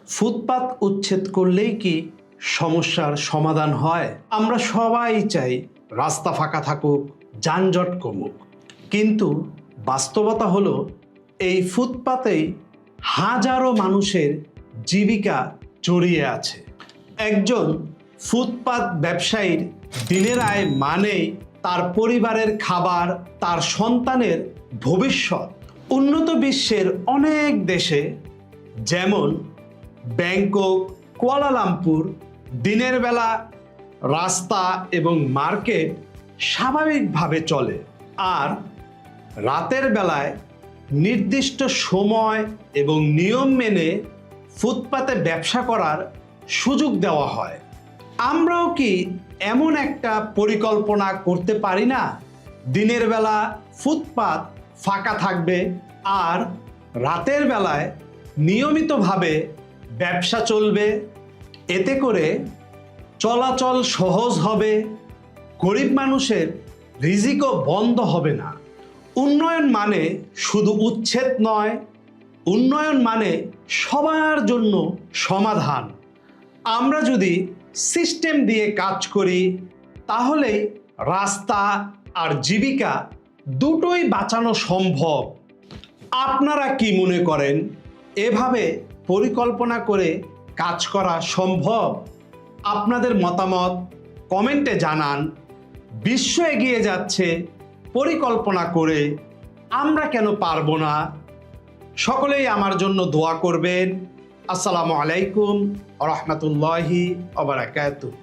ফুটপাত উচ্ছেদ করলেই কি সমস্যার সমাধান হয়? আমরা সবাই চাই রাস্তা ফাঁকা থাকুক, যানজট কমুক, কিন্তু বাস্তবতা হলো এই ফুটপাতেই হাজারো মানুষের জীবিকা জড়িয়ে আছে। একজন ফুটপাত ব্যবসায়ীর দিনের আয় মানেই তার পরিবারের খাবার, তার সন্তানের ভবিষ্যৎ। উন্নত বিশ্বের অনেক দেশে যেমন ব্যাংকক, কুয়ালালামপুর দিনের বেলা রাস্তা এবং মার্কেট স্বাভাবিকভাবে চলে, আর রাতের বেলায় নির্দিষ্ট সময় এবং নিয়ম মেনে ফুটপাতে ব্যবসা করার সুযোগ দেওয়া হয়। আমরাও কি এমন একটা পরিকল্পনা করতে পারি না? দিনের বেলা ফুটপাত ফাঁকা থাকবে আর রাতের বেলায় নিয়মিতভাবে ব্যবসা চলবে। এতে করে চলাচল সহজ হবে, গরিব মানুষের রিজিকও বন্ধ হবে না। উন্নয়ন মানে শুধু উচ্ছেদ নয়, উন্নয়ন মানে সবার জন্য সমাধান। আমরা যদি সিস্টেম দিয়ে কাজ করি তাহলে রাস্তা আর জীবিকা দুটোই বাঁচানো সম্ভব। আপনারা কি মনে করেন, এভাবে পরিকল্পনা করে কাজ করা সম্ভব? আপনাদের মতামত কমেন্টে জানান। বিশ্ব এগিয়ে যাচ্ছে পরিকল্পনা করে, আমরা কেন পারবো না? সকলেই আমার জন্য দোয়া করবেন। আসসালামু আলাইকুম ওয়া রাহমাতুল্লাহি ওয়া বারাকাতুহু।